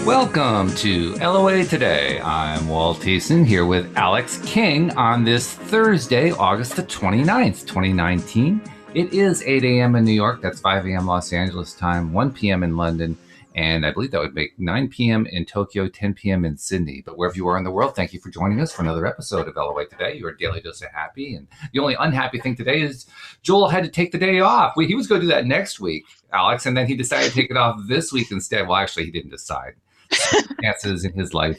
Welcome to LOA Today. I'm Walt Thiessen here with Alex King on this Thursday, August the 29th, 2019. It is 8 a.m. in New York. That's 5 a.m. Los Angeles time, 1 p.m. in London, and I believe that would make 9 p.m. in Tokyo, 10 p.m. in Sydney. But wherever you are in the world, thank you for joining us for another episode of LOA Today, your daily dose of happy. And the only unhappy thing today is Joel had to take the day off. He was going to do that next week, Alex, and then he decided to take it off this week instead. Well, actually, he didn't decide. Circumstances in his life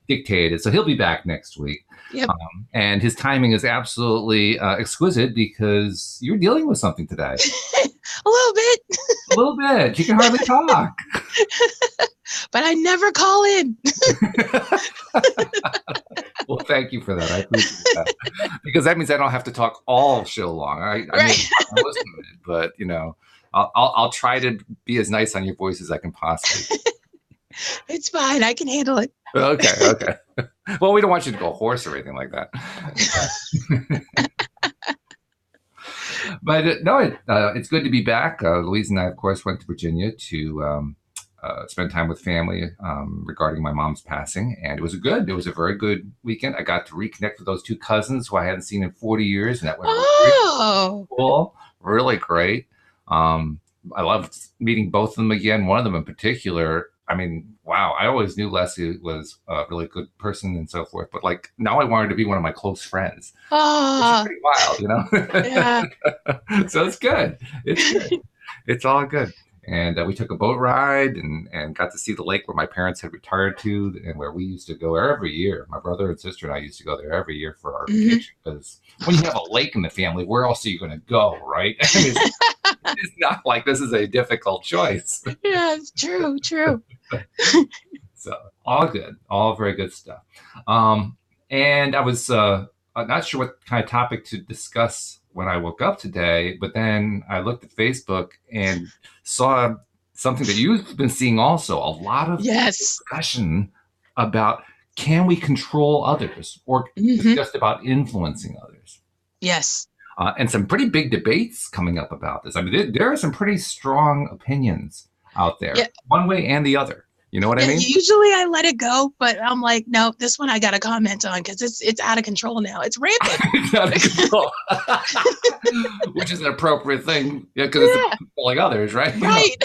dictated. So he'll be back next week. Yep. And his timing is absolutely exquisite because you're dealing with something today. A little bit. A little bit. You can hardly talk. But I never call in. Well, thank you for that. I appreciate that. Because that means I don't have to talk all show long. I mean, most of it, but I'll try to be as nice on your voice as I can possibly. It's fine. I can handle it. Okay. Well, we don't want you to go hoarse or anything like that. But it's good to be back. Louise and I, of course, went to Virginia to spend time with family regarding my mom's passing. And it was a very good weekend. I got to reconnect with those two cousins who I hadn't seen in 40 years. And that was really cool. Really great. I loved meeting both of them again. One of them in particular, I mean, wow, I always knew Leslie was a really good person and so forth, but now I wanted to be one of my close friends. Which is pretty wild, Yeah. So it's good. It's good. It's all good. And we took a boat ride and got to see the lake where my parents had retired to and where we used to go every year. My brother and sister and I used to go there every year for our vacation because when you have a lake in the family, where else are you going to go, right? I mean, it's not like this is a difficult choice. Yeah, it's true. So all good, all very good stuff. And I was not sure what kind of topic to discuss when I woke up today, but then I looked at Facebook and saw something that you've been seeing also, a lot of discussion about can we control others or is it just about influencing others? Yes. And some pretty big debates coming up about this. I mean, there are some pretty strong opinions out there, one way and the other. You know what I mean? Usually I let it go, but I'm like, no, this one I got to comment on because it's out of control now. It's rampant. It's out of control. Which is an appropriate thing because it's controlling others, right? Right.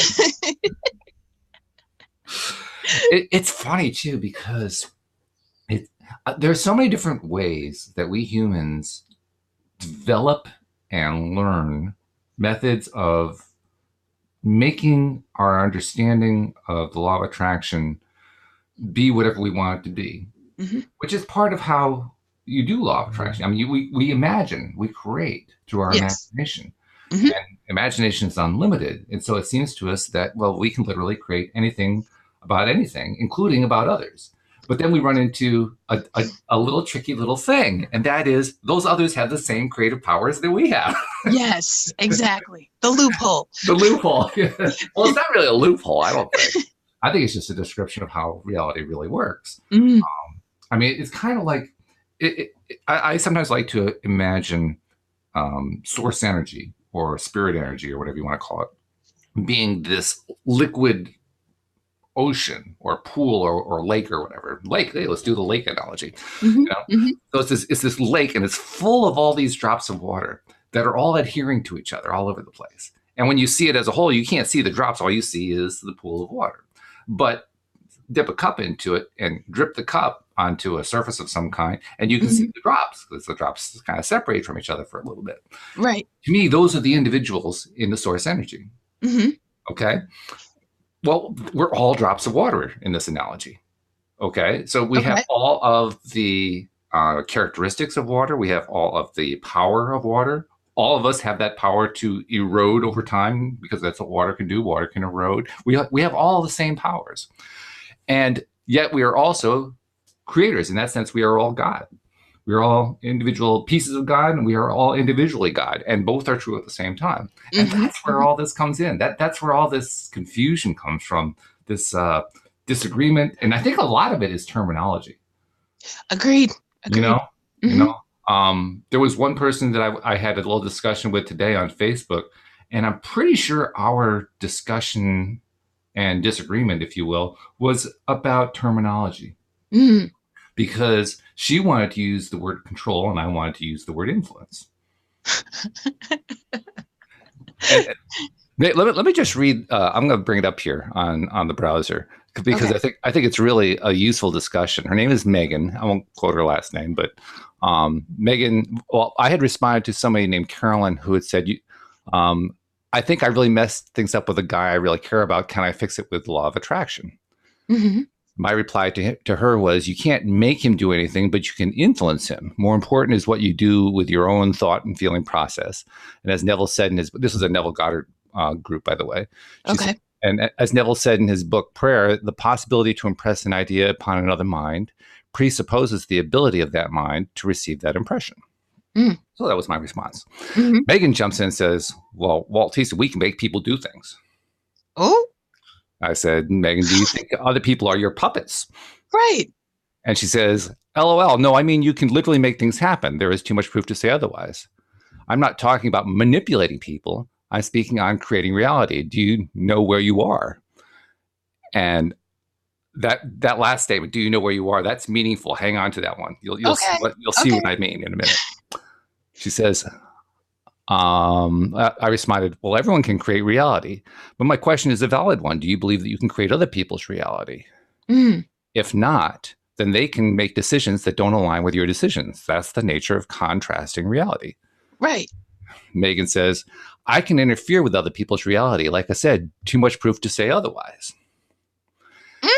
It's funny, too, because there's so many different ways that we humans develop and learn methods of making our understanding of the law of attraction be whatever we want it to be, which is part of how you do law of attraction. I mean, we imagine, we create through our imagination. And imagination is unlimited. And so it seems to us that, well, we can literally create anything about anything, including about others. But then we run into a little tricky little thing, and that is those others have the same creative powers that we have. Yes, exactly. The loophole. The loophole. Well, it's not really a loophole, I don't think. I think it's just a description of how reality really works. I mean, it's kind of like, I sometimes like to imagine source energy or spirit energy or whatever you want to call it, being this liquid ocean or pool or lake or whatever. Lake, hey, let's do the lake analogy. So it's this lake and it's full of all these drops of water that are all adhering to each other all over the place. And when you see it as a whole, you can't see the drops. All you see is the pool of water. But dip a cup into it and drip the cup onto a surface of some kind, and you can see the drops because the drops kind of separate from each other for a little bit. Right. To me, those are the individuals in the source energy. Okay. Well, we're all drops of water in this analogy. Okay. So we have all of the characteristics of water. We have all of the power of water. All of us have that power to erode over time because that's what water can do. Water can erode. We have all the same powers. And yet we are also creators. In that sense, we are all God. We are all individual pieces of God, and we are all individually God, and both are true at the same time. And that's where all this comes in. That's where all this confusion comes from, this disagreement. And I think a lot of it is terminology. Agreed. You know, there was one person that I had a little discussion with today on Facebook, and I'm pretty sure our discussion and disagreement, if you will, was about terminology. Mm. Because she wanted to use the word control and I wanted to use the word influence. And let me just read. I'm going to bring it up here on the browser because Okay. I think it's really a useful discussion. Her name is Megan. I won't quote her last name, but Megan. Well, I had responded to somebody named Carolyn who had said, "I think I really messed things up with a guy I really care about. Can I fix it with the law of attraction?" Mm-hmm. My reply to her was, "You can't make him do anything, but you can influence him. More important is what you do with your own thought and feeling process." And as Neville said in his, this was a Neville Goddard group, by the way. Okay. And as Neville said in his book, Prayer, the possibility to impress an idea upon another mind presupposes the ability of that mind to receive that impression. Mm. So that was my response. Mm-hmm. Megan jumps in and says, "Well, Walt, he said, we can make people do things." Oh, I said, "Megan, do you think other people are your puppets?" right. And she says, "LOL, no, I mean, you can literally make things happen. There is too much proof to say otherwise. I'm not talking about manipulating people. I'm speaking on creating reality. Do you know where you are?" And that last statement, "Do you know where you are?" That's meaningful. Hang on to that one. You'll see Okay. what I mean in a minute. She says, I responded, "Well, everyone can create reality, but my question is a valid one. Do you believe that you can create other people's reality? Mm. If not, then they can make decisions that don't align with your decisions. That's the nature of contrasting reality." Right. Megan says, "I can interfere with other people's reality. Like I said, too much proof to say otherwise." Mm.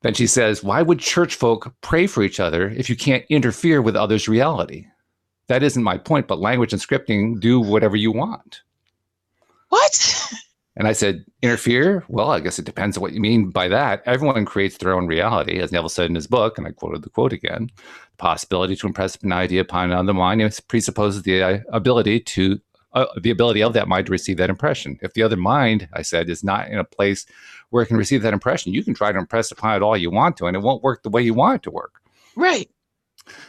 Then she says, "Why would church folk pray for each other if you can't interfere with others' reality? That isn't my point, but language and scripting do whatever you want." What? And I said, "Interfere? Well, I guess it depends on what you mean by that. Everyone creates their own reality," as Neville said in his book, and I quoted the quote again. "The possibility to impress an idea upon another mind presupposes the ability of that mind to receive that impression. If the other mind," I said, "is not in a place where it can receive that impression, you can try to impress upon it all you want to, and it won't work the way you want it to work." Right.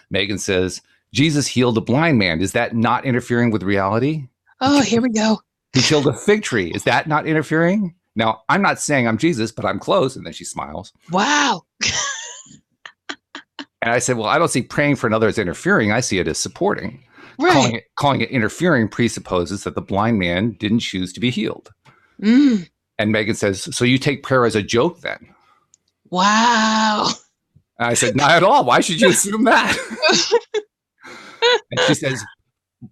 Megan says, "Jesus healed a blind man. Is that not interfering with reality? Oh, here we go. He killed a fig tree. Is that not interfering?" Now, I'm not saying I'm Jesus, but I'm close. And then she smiles. Wow. And I said, "Well, I don't see praying for another as interfering. I see it as supporting. Right. Calling it interfering presupposes that the blind man didn't choose to be healed." Mm. And Megan says, "So you take prayer as a joke then?" Wow. And I said, "Not at all. Why should you assume that?" And she says,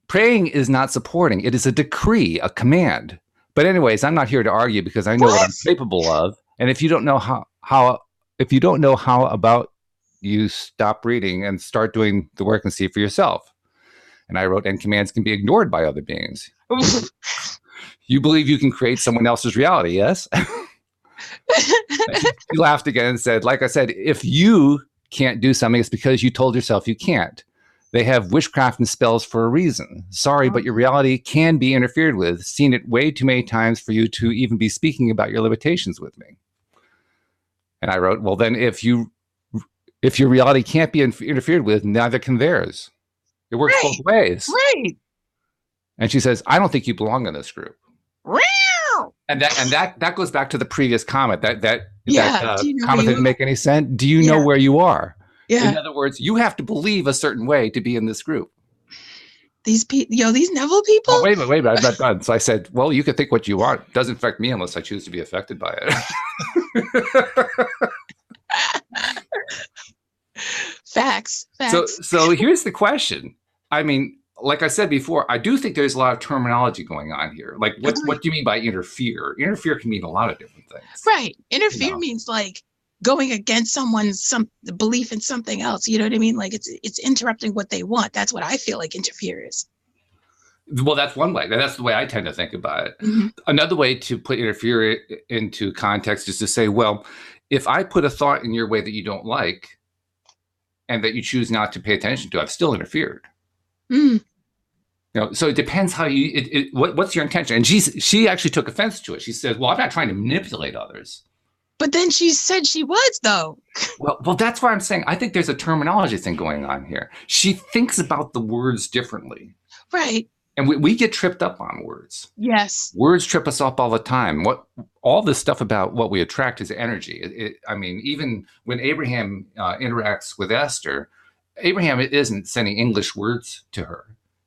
"Praying is not supporting. It is a decree, a command. But anyways, I'm not here to argue because I know what I'm capable of. And if you don't know how about you stop reading and start doing the work and see for yourself." And I wrote, "And commands can be ignored by other beings. You believe you can create someone else's reality, yes?" She laughed again and said, "Like I said, if you can't do something, it's because you told yourself you can't. They have witchcraft and spells for a reason. Sorry, but your reality can be interfered with. Seen it way too many times for you to even be speaking about your limitations with me." And I wrote, "Well, then if your reality can't be interfered with, neither can theirs. It works both ways." Right. And she says, "I don't think you belong in this group." Right. And that goes back to the previous comment. That Do you know comment didn't make any sense. Do you know where you are? Yeah. In other words, you have to believe a certain way to be in this group. These people, these Neville people. Oh, wait a minute, I'm not done. So I said, "Well, you can think what you want. It doesn't affect me unless I choose to be affected by it." Facts. So here's the question. I mean, like I said before, I do think there's a lot of terminology going on here. Like, what do you mean by interfere? Interfere can mean a lot of different things. Right. Interfere means like going against someone's belief in something else. You know what I mean? Like it's interrupting what they want. That's what I feel like interfere is. Well, that's one way. That's the way I tend to think about it. Mm-hmm. Another way to put interfere into context is to say, well, if I put a thought in your way that you don't like and that you choose not to pay attention to, I've still interfered. Mm. So it depends how what's your intention. And she actually took offense to it. She says, "Well, I'm not trying to manipulate others." But then she said she was, though. Well, that's why I'm saying I think there's a terminology thing going on here. She thinks about the words differently. Right. And we get tripped up on words. Yes. Words trip us up all the time. all this stuff about what we attract is energy. I mean, even when Abraham interacts with Esther, Abraham isn't sending English words to her.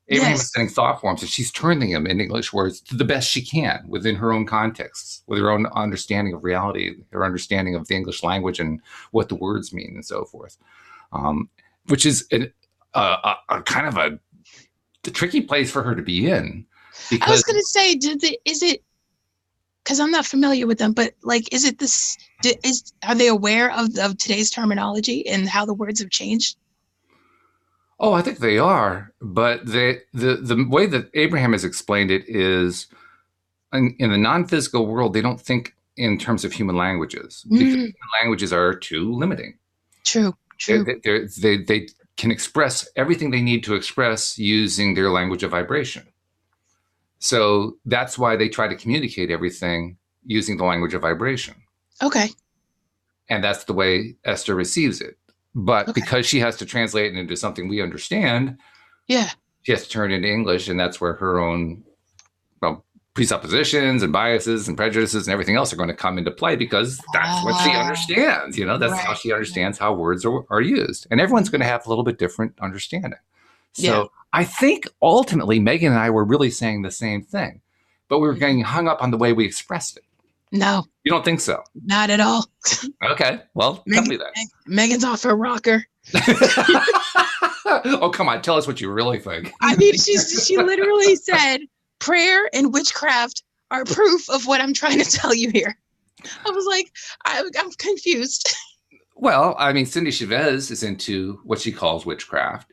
Abraham is sending thought forms, and she's turning them into English words to the best she can within her own contexts, with her own understanding of reality, her understanding of the English language and what the words mean and so forth, which is a kind of a tricky place for her to be in. I was going to say, is it, because I'm not familiar with them, but like, is it this, are they aware of today's terminology and how the words have changed? Oh, I think they are, but the way that Abraham has explained it is in the non-physical world, they don't think in terms of human languages because human languages are too limiting. True. They can express everything they need to express using their language of vibration. So that's why they try to communicate everything using the language of vibration. Okay. And that's the way Esther receives it. But because she has to translate it into something we understand, she has to turn it into English, and that's where her own presuppositions and biases and prejudices and everything else are going to come into play, because that's what she understands. That's how she understands how words are used. And everyone's going to have a little bit different understanding. So I think ultimately Megan and I were really saying the same thing, but we were getting hung up on the way we expressed it. No. You don't think so? Not at all. Okay. Well, tell me that. Megan's off her rocker. Oh, come on. Tell us what you really think. I mean, she literally said prayer and witchcraft are proof of what I'm trying to tell you here. I was like, I'm confused. Well, I mean, Cindy Chavez is into what she calls witchcraft.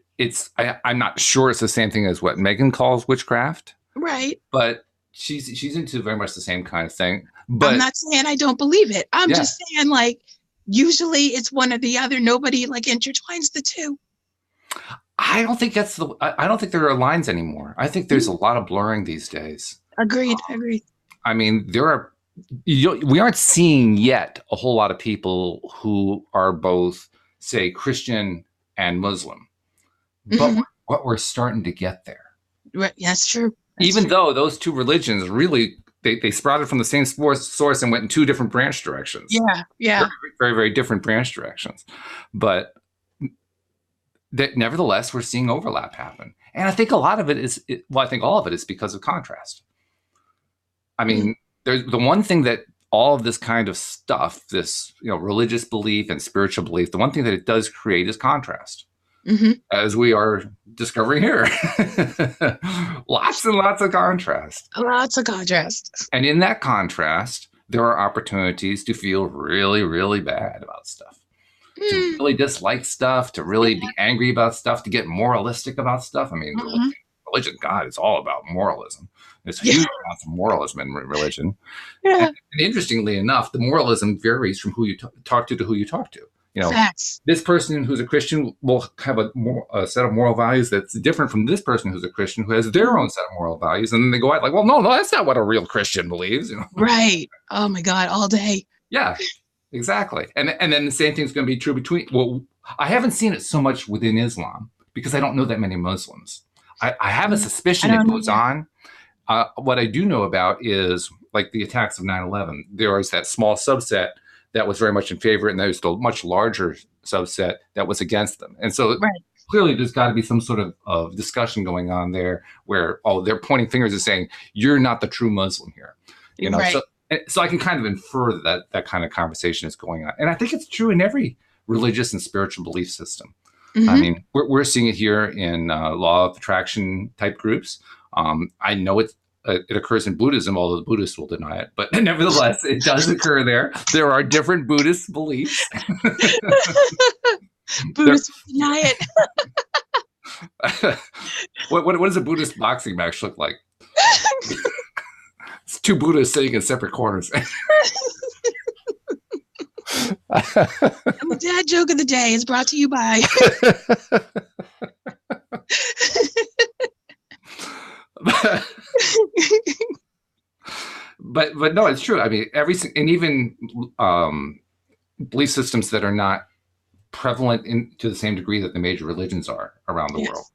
I'm not sure it's the same thing as what Megan calls witchcraft. Right. But she's into very much the same kind of thing. But I'm not saying I don't believe it. I'm just saying, like, usually it's one or the other. Nobody like intertwines the two. I don't think I don't think there are lines anymore. I think there's a lot of blurring these days. Agreed. I mean, we aren't seeing yet a whole lot of people who are both, say, Christian and Muslim. But what we're starting to get there. Right. That's true. Even though those two religions really, they sprouted from the same source and went in two different branch directions. Yeah. Very, very, very different branch directions. But nevertheless, we're seeing overlap happen. And I think a lot of it is, I think all of it is because of contrast. I mean, there's the one thing that all of this kind of stuff, this religious belief and spiritual belief, the one thing that it does create is contrast. As we are discovering here. Lots and lots of contrast. Lots of contrast. And in that contrast, there are opportunities to feel really, really bad about stuff. To really dislike stuff, to really be angry about stuff, to get moralistic about stuff. I mean, religion, God, it's all about moralism. There's huge amounts of moralism in religion. And interestingly enough, the moralism varies from who you talk to who you talk to. Facts. This person who's a Christian will have a set of moral values that's different from this person who's a Christian who has their own set of moral values. And then they go out like, well, no, that's not what a real Christian believes. Right. Oh, my God. All day. Yeah, exactly. And then the same thing's going to be true I haven't seen it so much within Islam because I don't know that many Muslims. I have a suspicion it goes on. What I do know about is like the attacks of 9/11. There was that small subset that was very much in favor, and there's a much larger subset that was against them. And so clearly there's got to be some sort of discussion going on there where, they're pointing fingers and saying, you're not the true Muslim here. So I can kind of infer that kind of conversation is going on. And I think it's true in every religious and spiritual belief system. I mean, we're seeing it here in law of attraction type groups. I know it occurs in Buddhism, although the Buddhists will deny it. But nevertheless, it does occur there. There are different Buddhist beliefs. Buddhists deny it. What does a Buddhist boxing match look like? It's two Buddhists sitting in separate corners. And the dad joke of the day is brought to you by... but no, it's true. I mean, and even belief systems that are not prevalent to the same degree that the major religions are around the world.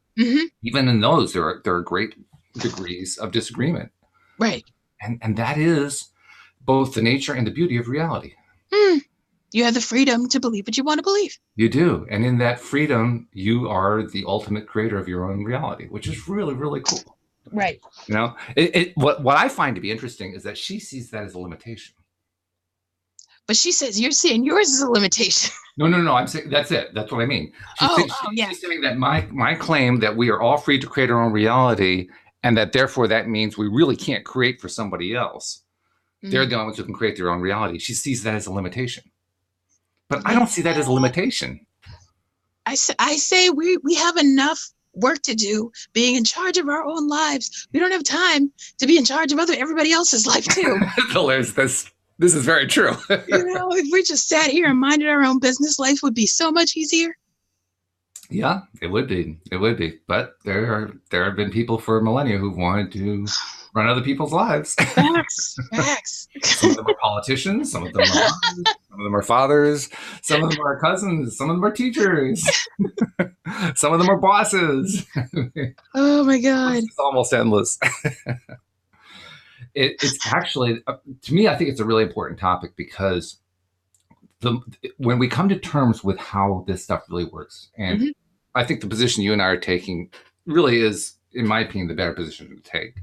Even in those, there are great degrees of disagreement. Right. And that is both the nature and the beauty of reality. You have the freedom to believe what you want to believe. You do. And in that freedom, you are the ultimate creator of your own reality, which is really, really cool. Right. You know, what I find to be interesting is that she sees that as a limitation. But she says you're seeing yours as a limitation. No. I'm saying that's it. That's what I mean. She's saying that my claim that we are all free to create our own reality, and that therefore that means we really can't create for somebody else. They're the only ones who can create their own reality. She sees that as a limitation. But I don't see that as a limitation. I say we have enough work to do being in charge of our own lives. We don't have time to be in charge of everybody else's life too. This is very true. If we just sat here and minded our own business, life would be so much easier. Yeah, it would be. It would be. But there have been people for millennia who wanted to run other people's lives. Facts. Some of them are politicians. Some of them are fathers. Some of them are cousins. Some of them are teachers. Some of them are bosses. Oh my God! It's almost endless. It's actually, to me, I think it's a really important topic because when we come to terms with how this stuff really works, and I think the position you and I are taking really is, in my opinion, the better position to take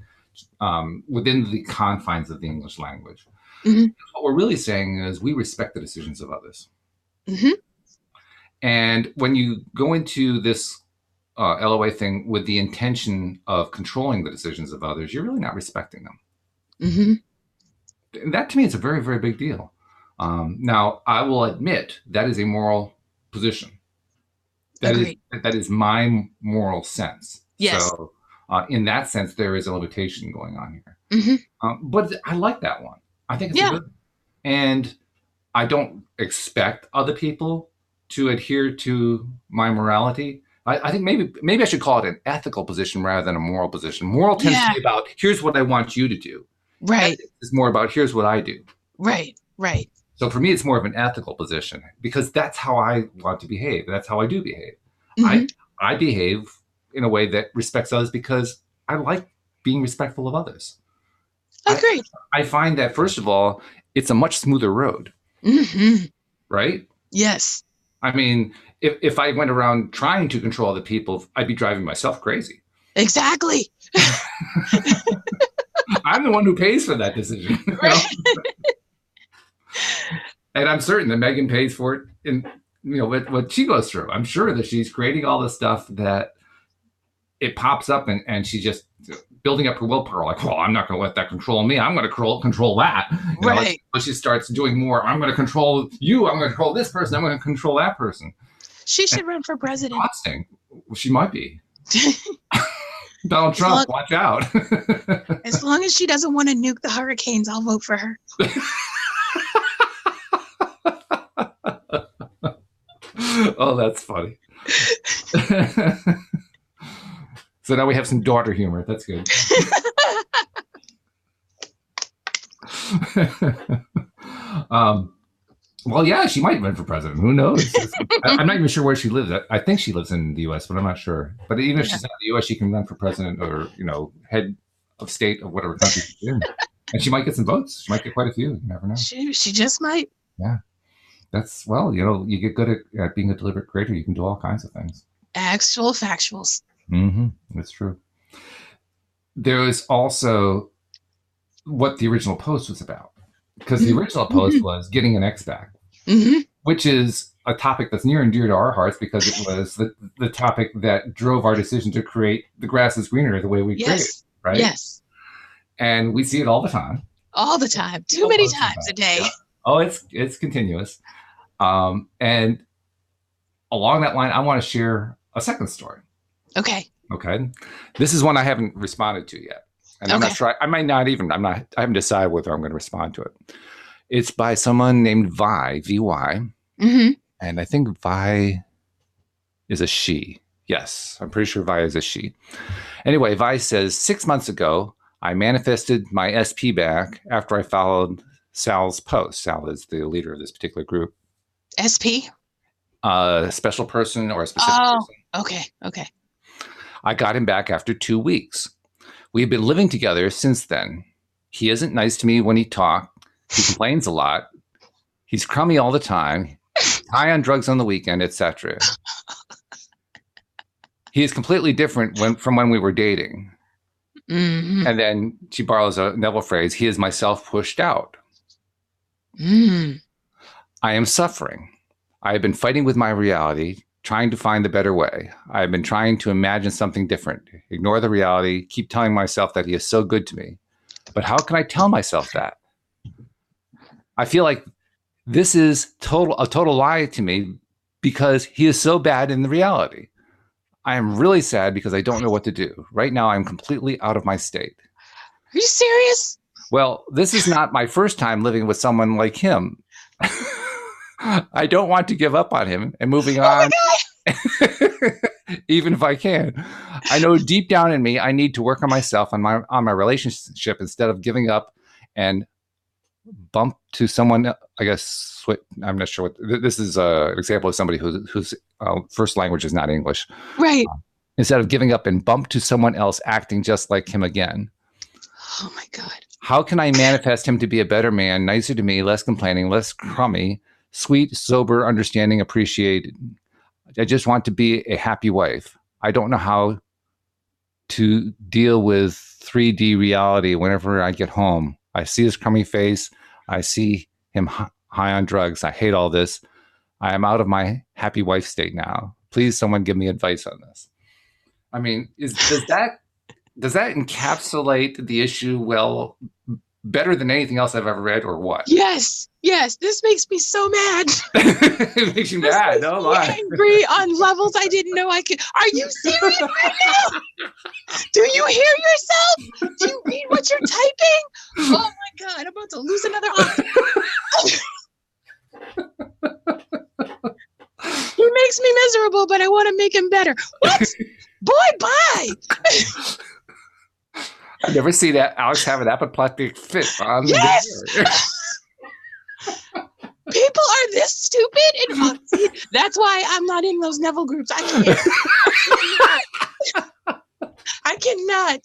within the confines of the English language. What we're really saying is we respect the decisions of others. And when you go into this LOA thing with the intention of controlling the decisions of others, you're really not respecting them. That to me is a very, very big deal. Now, I will admit that is a moral position. That is my moral sense. Yes. So in that sense, there is a limitation going on here. But I like that one. I think it's a good one. And I don't expect other people to adhere to my morality. I think maybe I should call it an ethical position rather than a moral position. Moral tends to be about, here's what I want you to do. Right. It's more about, here's what I do. Right. So for me, it's more of an ethical position because that's how I want to behave. That's how I do behave. I behave in a way that respects others because I like being respectful of others. Agreed. I find that, first of all, it's a much smoother road. Right? Yes. I mean, if I went around trying to control other people, I'd be driving myself crazy. Exactly. I'm the one who pays for that decision. Right. And I'm certain that Megan pays for it in what she goes through. I'm sure that she's creating all the stuff that it pops up and she's just building up her willpower. Like, well, I'm not going to let that control me. I'm going to control that. Right. So she starts doing more. I'm going to control you. I'm going to control this person. I'm going to control that person. She should run for president. She might be. Donald Trump, watch out. As long as she doesn't want to nuke the hurricanes, I'll vote for her. Oh, that's funny. So now we have some daughter humor. That's good. Well, yeah, she might run for president. Who knows? I'm not even sure where she lives. I think she lives in the U.S., but I'm not sure. But even if she's not in the U.S., she can run for president or, head of state of whatever country she's in. And she might get some votes. She might get quite a few. You never know. She just might. Yeah. That's, you get good at being a deliberate creator. You can do all kinds of things. Actual factuals. That's true. There is also what the original post was about. Because the original post was getting an ex back, which is a topic that's near and dear to our hearts because it was the topic that drove our decision to create The Grass is Greener the way we create it, right? Yes. And we see it all the time. All the time. Too many times a day. Yeah. Oh, it's continuous. And along that line, I want to share a second story. Okay. This is one I haven't responded to yet. And I'm not sure. I haven't decided whether I'm going to respond to it. It's by someone named Vie, V-Y. And I think Vi is a she. Yes, I'm pretty sure Vi is a she. Anyway, Vi says, 6 months ago, I manifested my SP back after I followed Sal's post. Sal is the leader of this particular group. SP? A special person or a specific person. Okay. I got him back after 2 weeks. We've been living together since then. He isn't nice to me when he talks, He complains a lot. He's crummy all the time. High on drugs on the weekend, etc. He is completely different from when we were dating. Mm-hmm. And then she borrows a Neville phrase, he is myself pushed out. Mm. I am suffering. I have been fighting with my reality, trying to find the better way. I have been trying to imagine something different, ignore the reality, keep telling myself that he is so good to me. But how can I tell myself that? I feel like this is a total lie to me because he is so bad in the reality. I am really sad because I don't know what to do. Right now, I'm completely out of my state. Are you serious? Well, this is not my first time living with someone like him. I don't want to give up on him and moving on, even if I can. I know deep down in me, I need to work on myself, on my relationship, instead of giving up and bump to someone. I guess I'm not sure what this is. An example of somebody whose first language is not English. Right. Instead of giving up and bump to someone else acting just like him again. Oh my God. How can I manifest him to be a better man, nicer to me, less complaining, less crummy, sweet, sober, understanding, appreciated? I just want to be a happy wife. I don't know how to deal with 3D reality whenever I get home. I see his crummy face. I see him high on drugs. I hate all this. I am out of my happy wife state now. Please, someone give me advice on this. I mean, does that encapsulate the issue well better than anything else I've ever read, or what? Yes. This makes me so mad. It makes you mad. No lie. Angry on levels I didn't know I could. Are you serious right now? Do you hear yourself? Do you read what you're typing? Oh my God, I'm about to lose another octave. He makes me miserable, but I want to make him better. What? Boy, bye. I never see that Alex have an apoplectic fit on yes! People are this stupid, and that's why I'm not in those Neville groups. I cannot.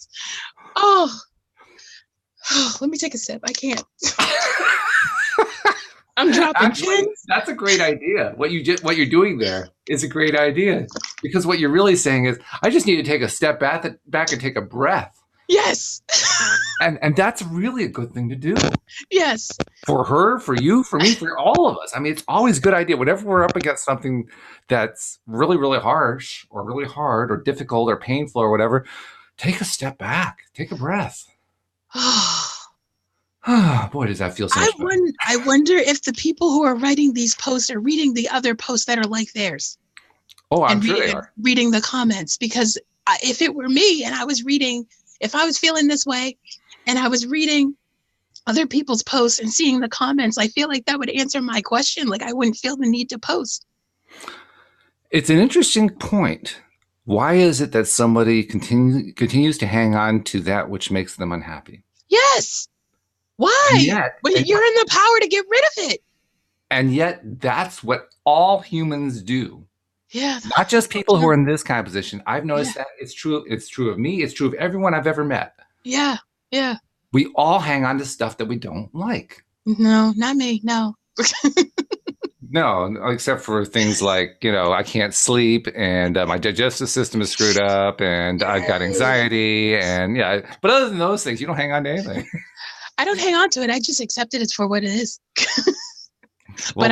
Oh, let me take a sip. I can't. I'm dropping pins. That's a great idea. What you're doing there is a great idea, because what you're really saying is, I just need to take a step back and take a breath. Yes. And that's really a good thing to do. Yes. For her, for you, for me, for all of us. I mean, it's always a good idea. Whenever we're up against something that's really, really harsh or really hard or difficult or painful or whatever, take a step back, take a breath. Boy, does that feel so much better. I wonder if the people who are writing these posts are reading the other posts that are like theirs. Oh, I'm sure they are. Reading the comments, because if it were me and I was reading, if I was feeling this way and I was reading other people's posts and seeing the comments, I feel like that would answer my question. Like, I wouldn't feel the need to post. It's an interesting point. Why is it that somebody continues to hang on to that which makes them unhappy? Yes. Why? When you're in the power to get rid of it. And yet that's what all humans do. Yeah. Not just people who are in this kind of position. I've noticed that it's true. It's true of me. It's true of everyone I've ever met. Yeah. Yeah. We all hang on to stuff that we don't like. No, not me. No. No, except for things like, I can't sleep, and my digestive system is screwed up, and I've got anxiety, and but other than those things, you don't hang on to anything. I don't hang on to it. I just accept it for what it is. Well,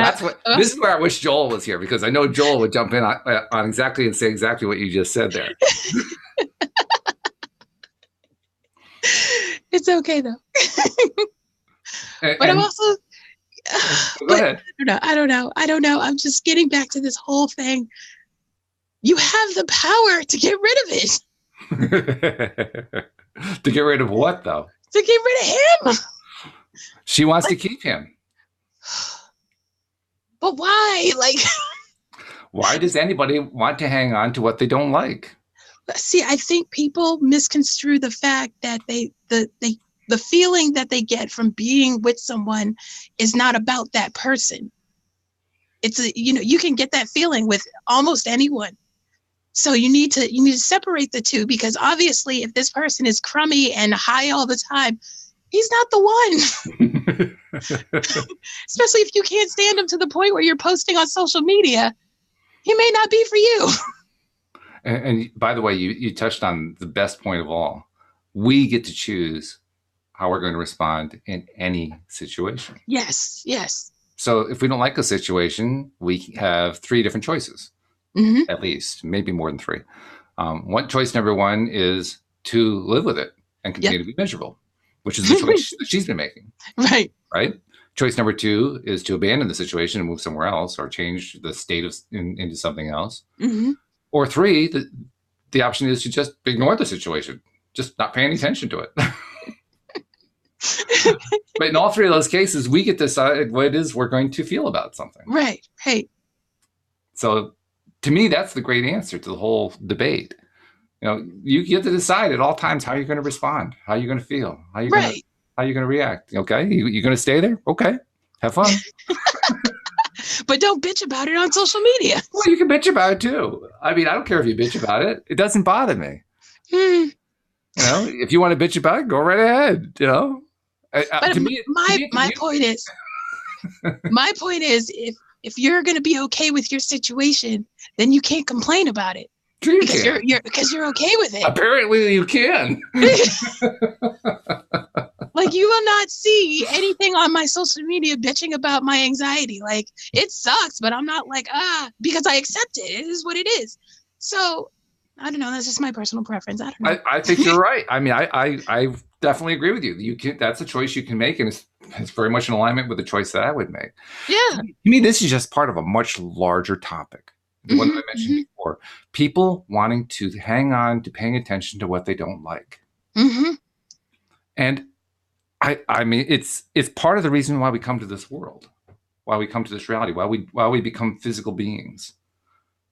this is where I wish Joel was here, because I know Joel would jump in on exactly and say exactly what you just said there. It's okay though. But I'm also. Go ahead. I don't know. I'm just getting back to this whole thing. You have the power to get rid of it. To get rid of what, though? To get rid of him. She wants to keep him. But why? Why does anybody want to hang on to what they don't like? See, I think people misconstrue the fact that the feeling that they get from being with someone is not about that person. It's you can get that feeling with almost anyone. So you need to separate the two, because obviously if this person is crummy and high all the time, he's not the one. Especially if you can't stand him to the point where you're posting on social media, he may not be for you. And by the way, you touched on the best point of all. We get to choose how we're going to respond in any situation. Yes, yes. So if we don't like a situation, we have 3 different choices, at least, maybe more than 3. One choice number 1 is to live with it and continue to be miserable, which is the choice that she's been making. Right. Right. Choice number 2 is to abandon the situation and move somewhere else or change the state into something else. Or 3, the option is to just ignore the situation, just not pay any attention to it. But in all 3 of those cases, we get to decide what it is we're going to feel about something. Right. Right. So to me, that's the great answer to the whole debate. You know, you get to decide at all times how you're going to respond, how you're going to feel, how you're going to react. Okay. You're going to stay there. Okay. Have fun. But don't bitch about it on social media. Well, you can bitch about it too. I mean, I don't care if you bitch about it. It doesn't bother me. You know, if you want to bitch about it, go right ahead. You know, but my point is, if you're going to be okay with your situation, then you can't complain about it. Sure Because you're okay with it. Apparently, you can. Like, you will not see anything on my social media bitching about my anxiety. Like, it sucks, but I'm not like, because I accept it. It is what it is. So, I don't know. That's just my personal preference. I don't know. I think you're right. I mean, I definitely agree with you. That's a choice you can make, and it's very much in alignment with the choice that I would make. Yeah. To me, this is just part of a much larger topic. The one that I mentioned before. People wanting to hang on to paying attention to what they don't like. And I mean, it's part of the reason why we come to this world, why we come to this reality, why we become physical beings.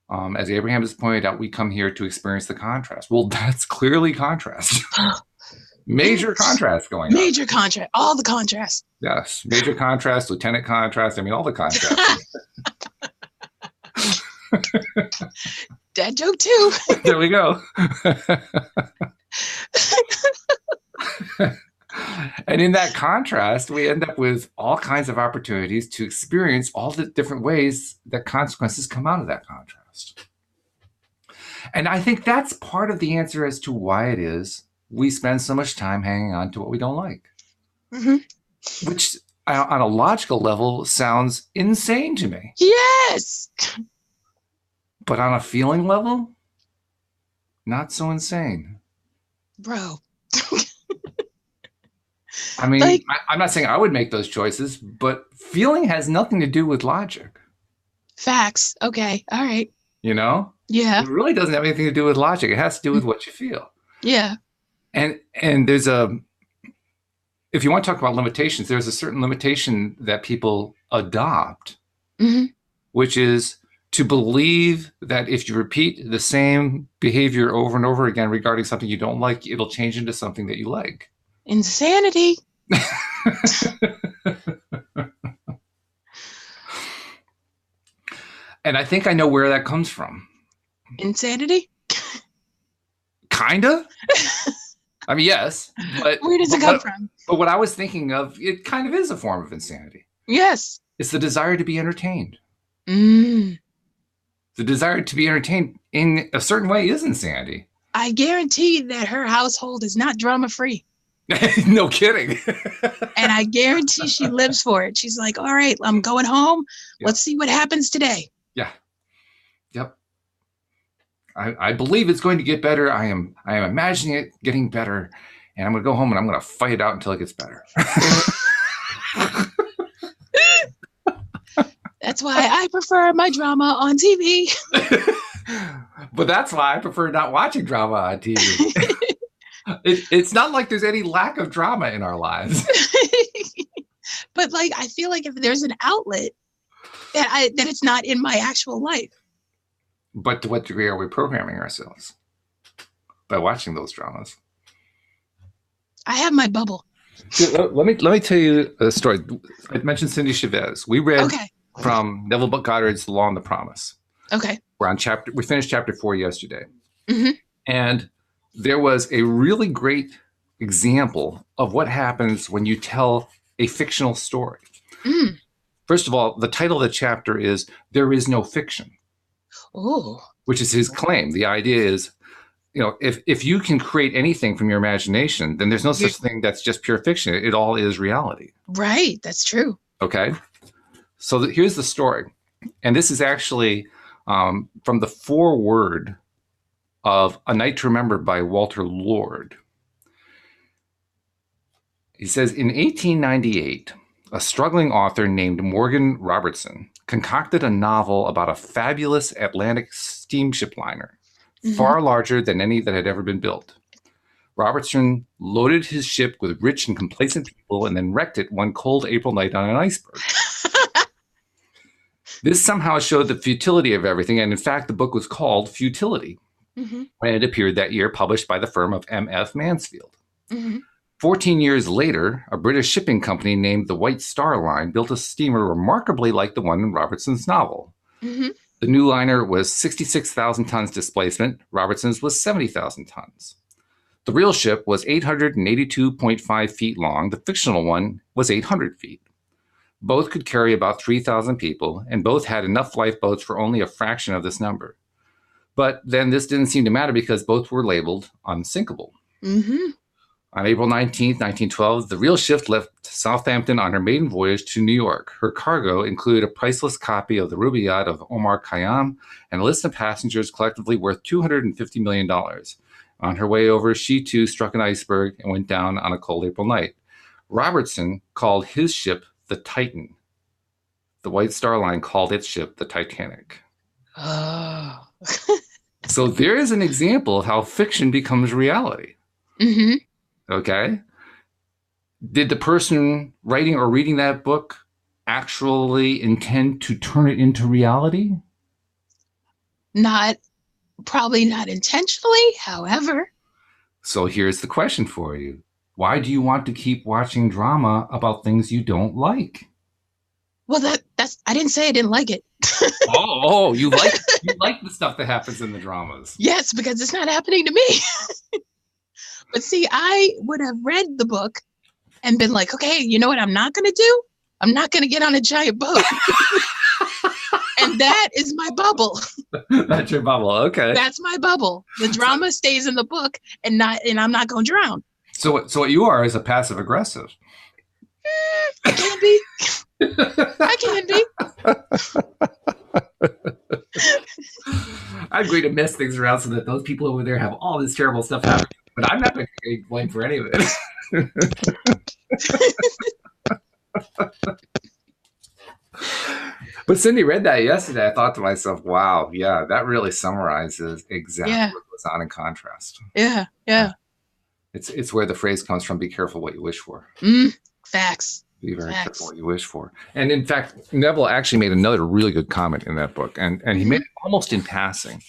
As Abraham has pointed out, we come here to experience the contrast. Well, that's clearly contrast. Major contrast going on. Major contrast. All the contrast. Yes. Major contrast, lieutenant contrast. I mean, all the contrast. Dad joke too. There we go. And in that contrast, we end up with all kinds of opportunities to experience all the different ways that consequences come out of that contrast. And I think that's part of the answer as to why it is we spend so much time hanging on to what we don't like. Which, on a logical level, sounds insane to me. Yes. But on a feeling level, not so insane. Bro. I mean, like, I'm not saying I would make those choices, but feeling has nothing to do with logic. Facts. Okay. All right. You know? Yeah. It really doesn't have anything to do with logic. It has to do with what you feel. Yeah. And there's if you want to talk about limitations, there's a certain limitation that people adopt, which is to believe that if you repeat the same behavior over and over again regarding something you don't like, it'll change into something that you like. Insanity. And I think I know where that comes from. Insanity? Kinda. I mean, yes. But where does it come from? But what I was thinking of, it kind of is a form of insanity. Yes. It's the desire to be entertained. The desire to be entertained in a certain way is insanity. I guarantee that her household is not drama-free. No kidding. And I guarantee she lives for it. She's like, all right, I'm going home. Yep. Let's see what happens today. Yeah. Yep. I believe it's going to get better. I am imagining it getting better. And I'm going to go home and I'm going to fight it out until it gets better. That's why I prefer my drama on TV. But that's why I prefer not watching drama on TV. It's not like there's any lack of drama in our lives. But like, I feel like if there's an outlet that it's not in my actual life. But to what degree are we programming ourselves by watching those dramas? I have my bubble. Let me tell you a story. I mentioned Cindy Chavez. We read from Neville Goddard's The Law and the Promise. Okay. We finished chapter 4 yesterday. And there was a really great example of what happens when you tell a fictional story. Mm. First of all, the title of the chapter is There Is No Fiction, which is his claim. The idea is, if you can create anything from your imagination, then there's no such thing that's just pure fiction. It all is reality. Right. That's true. Okay. So here's the story. And this is actually from the foreword of A Night to Remember by Walter Lord. He says, in 1898, a struggling author named Morgan Robertson concocted a novel about a fabulous Atlantic steamship liner, far larger than any that had ever been built. Robertson loaded his ship with rich and complacent people and then wrecked it one cold April night on an iceberg. This somehow showed the futility of everything, and in fact, the book was called Futility when it appeared that year, published by the firm of M.F. Mansfield. 14 years later, a British shipping company named the White Star Line built a steamer remarkably like the one in Robertson's novel. The new liner was 66,000 tons displacement. Robertson's was 70,000 tons. The real ship was 882.5 feet long. The fictional one was 800 feet. Both could carry about 3,000 people, and both had enough lifeboats for only a fraction of this number. But then this didn't seem to matter because both were labeled unsinkable. On April 19th, 1912, the real ship left Southampton on her maiden voyage to New York. Her cargo included a priceless copy of the Rubaiyat of Omar Khayyam and a list of passengers collectively worth $250 million. On her way over, she too struck an iceberg and went down on a cold April night. Robertson called his ship the Titan. The White Star Line called its ship the Titanic. Oh. So there is an example of how fiction becomes reality. Okay. Did the person writing or reading that book actually intend to turn it into reality? Probably not intentionally, however. So here's the question for you. Why do you want to keep watching drama about things you don't like? Well, I didn't say I didn't like it. You like the stuff that happens in the dramas. Yes, because it's not happening to me. But see, I would have read the book and been like, okay, you know what I'm not going to do? I'm not going to get on a giant boat. And that is my bubble. That's your bubble. Okay. That's my bubble. The drama stays in the book and I'm not going to drown. So what you are is a passive aggressive. I can be. I can be. I agree to mess things around so that those people over there have all this terrible stuff happening. But I'm not going to get blamed for any of it. But Cindy read that yesterday. I thought to myself, wow, yeah, that really summarizes exactly what goes on in contrast. Yeah. It's where the phrase comes from, be careful what you wish for. Facts. Be very careful what you wish for. And in fact, Neville actually made another really good comment in that book. And he made it almost in passing.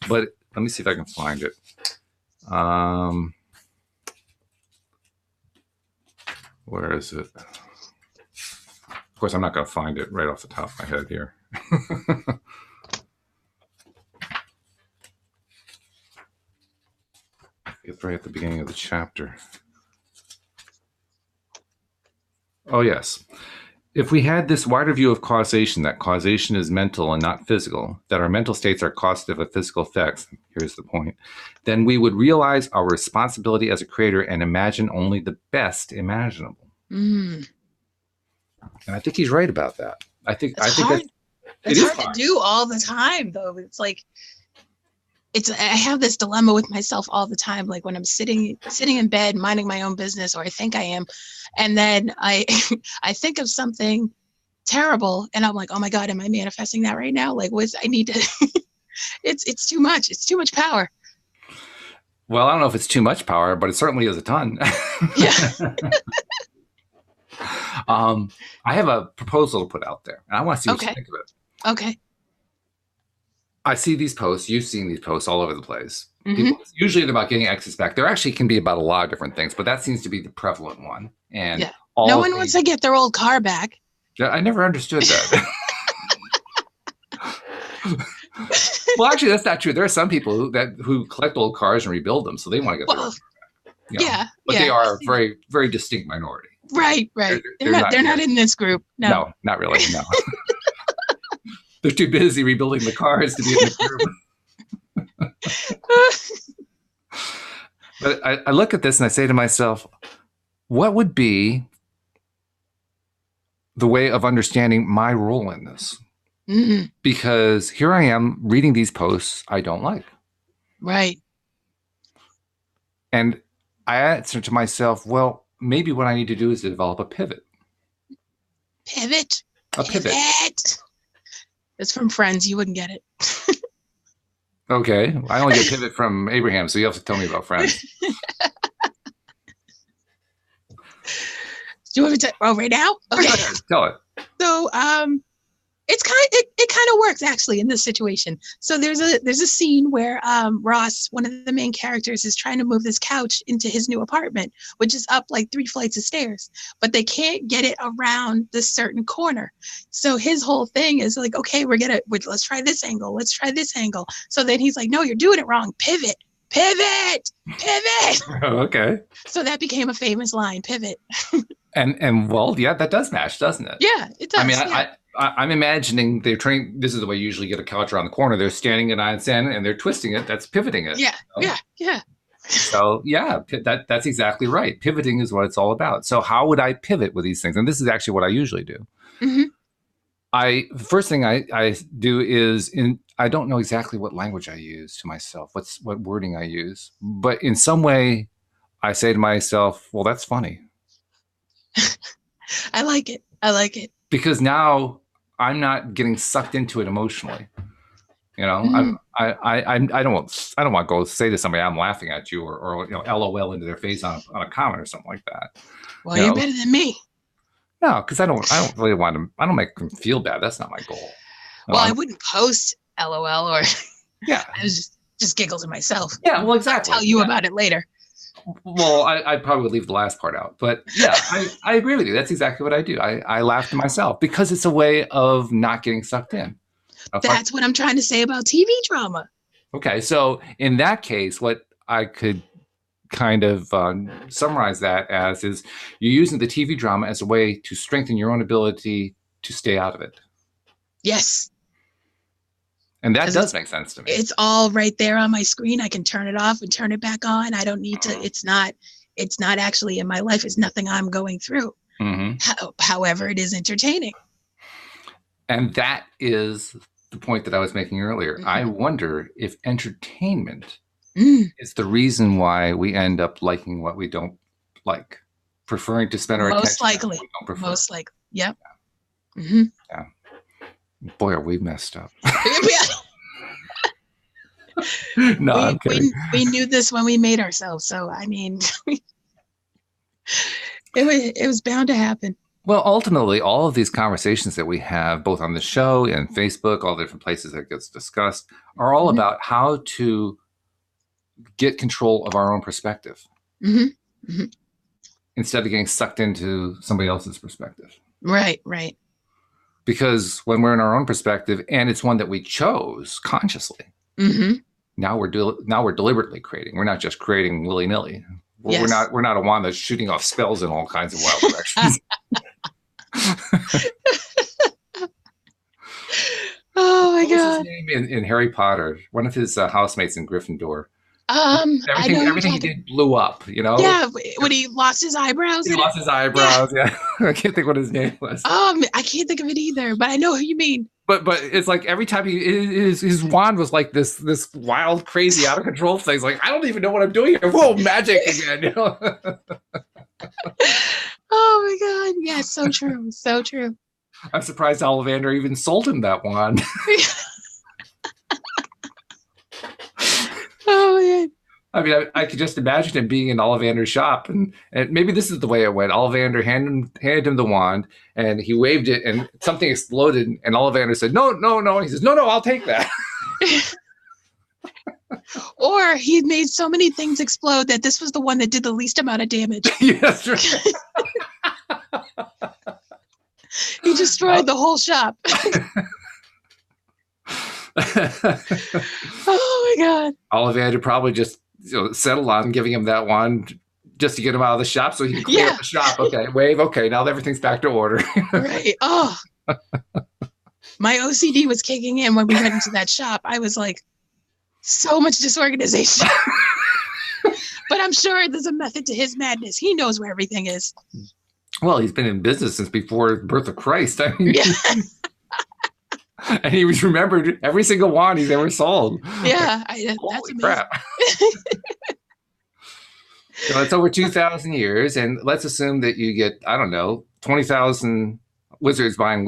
But let me see if I can find it. Where is it? Of course, I'm not going to find it right off the top of my head here. It's right at the beginning of the chapter. Oh, yes. If we had this wider view of causation, that causation is mental and not physical, that our mental states are causative of physical effects, here's the point, then we would realize our responsibility as a creator and imagine only the best imaginable. And I think he's right about that. I think it's hard to do all the time, though. It's like, I have this dilemma with myself all the time. Like when I'm sitting in bed, minding my own business, or I think I am. And then I think of something terrible and I'm like, oh my God, am I manifesting that right now? Like I need to, it's too much. It's too much power. Well, I don't know if it's too much power, but it certainly is a ton. Yeah. I have a proposal to put out there and I want to see what you think of it. Okay. I see these posts. You've seen these posts all over the place. People, usually they're about getting exes back. There actually can be about a lot of different things, but that seems to be the prevalent one. And no one wants to get their old car back. I never understood that. Well, actually, that's not true. There are some people who collect old cars and rebuild them, so they want to get their old car back. But they are a very, very distinct minority. Right. They're not in this group. No, not really. No. They're too busy rebuilding the cars to be in the group. But I look at this and I say to myself, what would be the way of understanding my role in this? Mm-hmm. Because here I am reading these posts I don't like. Right. And I answer to myself, well, maybe what I need to do is to develop a pivot. Pivot? A pivot. It's from Friends. You wouldn't get it. Okay. I only get pivot from Abraham, so you have to tell me about Friends. Do you want me to? Oh, right now? Okay. Tell it. So, it kind of works actually in this situation. So there's a scene where Ross, one of the main characters, is trying to move this couch into his new apartment, which is up like 3 flights of stairs, but they can't get it around this certain corner. So his whole thing is like, okay, let's try this angle. Let's try this angle. So then he's like, no, you're doing it wrong. Pivot. Okay. So that became a famous line, pivot. And well, yeah, that does match, doesn't it? Yeah, it does. I mean, yeah. I'm imagining they're trying. This is the way you usually get a couch around the corner. They're standing it on its end and they're twisting it. That's pivoting it. Yeah, you know? yeah. So yeah, that's exactly right. Pivoting is what it's all about. So how would I pivot with these things? And this is actually what I usually do. Mm-hmm. The first thing I do is I don't know exactly what language I use to myself. What wording I use, but in some way, I say to myself, "Well, that's funny." I like it. Because now I'm not getting sucked into it emotionally. You know, Mm. I don't want to go say to somebody I'm laughing at you or LOL into their face on a comment or something like that. Well, you're better than me. No, because I don't really want to. I don't make them feel bad. That's not my goal. Well, I wouldn't post LOL or yeah. I was just giggle to myself. Yeah, well, exactly. I'll tell you about it later. Well, I probably would leave the last part out, but yeah, I agree with you. That's exactly what I do. I laugh to myself because it's a way of not getting sucked in. That's what I'm trying to say about TV drama. Okay, so in that case, what I could kind of summarize that as is you're using the TV drama as a way to strengthen your own ability to stay out of it. Yes. And that does make sense to me. It's all right there on my screen. I can turn it off and turn it back on. I don't need to. It's not actually in my life. It's nothing I'm going through. Mm-hmm. However, it is entertaining. And that is the point that I was making earlier. Mm-hmm. I wonder if entertainment is the reason why we end up liking what we don't like, preferring to spend our attention. Most likely. Yep. Yeah. Mm-hmm. Yeah. Boy, are we messed up. No, I'm kidding. We knew this when we made ourselves. So, I mean, it was bound to happen. Well, ultimately, all of these conversations that we have, both on the show and Facebook, all the different places that gets discussed, are all about how to get control of our own perspective instead of getting sucked into somebody else's perspective. Right. Because when we're in our own perspective, and it's one that we chose consciously, now we're deliberately creating. We're not just creating willy nilly. Yes. We're not a wand that's shooting off spells in all kinds of wild directions. Oh my God! What was his name in Harry Potter? One of his housemates in Gryffindor. Everything he did blew up, you know? Yeah, when he lost his eyebrows. He lost his eyebrows, yeah. I can't think what his name was. I can't think of it either, but I know who you mean. But it's like every time his wand was like this wild, crazy, out of control thing. It's like, I don't even know what I'm doing here. Whoa, magic again, you know? Oh my God. Yeah, so true. So true. I'm surprised Ollivander even sold him that wand. Oh man. I mean, I could just imagine him being in Ollivander's shop, and maybe this is the way it went. Ollivander handed him the wand, and he waved it, and something exploded, and Ollivander said, no. And he says, no, I'll take that. Or he made so many things explode that this was the one that did the least amount of damage. Yes, right. He destroyed the whole shop. Oh my God. Ollivander probably just settled on giving him that wand just to get him out of the shop so he can clear up the shop. Okay, wave. Okay, now everything's back to order. Right. Oh, my OCD was kicking in when we went into that shop. I was like, so much disorganization. But I'm sure there's a method to his madness. He knows where everything is. Well, he's been in business since before the birth of Christ. I mean, and he was remembered every single one he's ever sold. Yeah, like, that's amazing. Crap. So it's over 2,000 years, and let's assume that you get, I don't know, 20,000 wizards buying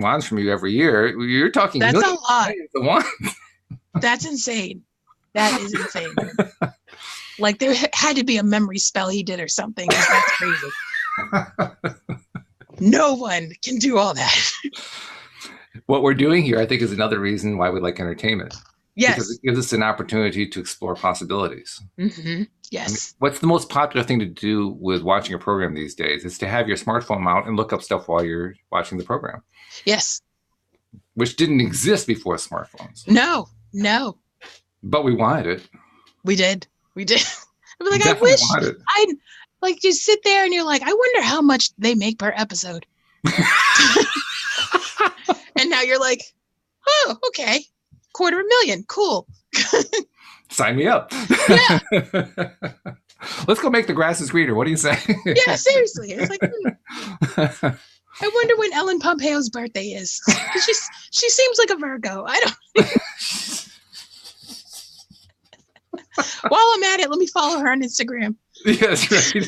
wands from you every year. You're talking that's millions, a lot. Millions of wands. That's insane. That is insane. Like there had to be a memory spell he did or something. That's crazy. No one can do all that. What we're doing here, I think, is another reason why we like entertainment. Yes. Because it gives us an opportunity to explore possibilities. Mm-hmm. Yes. I mean, what's the most popular thing to do with watching a program these days? Is to have your smartphone out and look up stuff while you're watching the program. Yes. Which didn't exist before smartphones. No. But we wanted it. We did. I was like, I wish I'd like just sit there and you're like, I wonder how much they make per episode. And now you're like, oh, okay. $250,000. Cool. Sign me up. Yeah. Let's go make the grasses greener. What do you say? Yeah, seriously. It's like, I wonder when Ellen Pompeo's birthday is. She seems like a Virgo. I don't. While I'm at it, let me follow her on Instagram. Yes, right.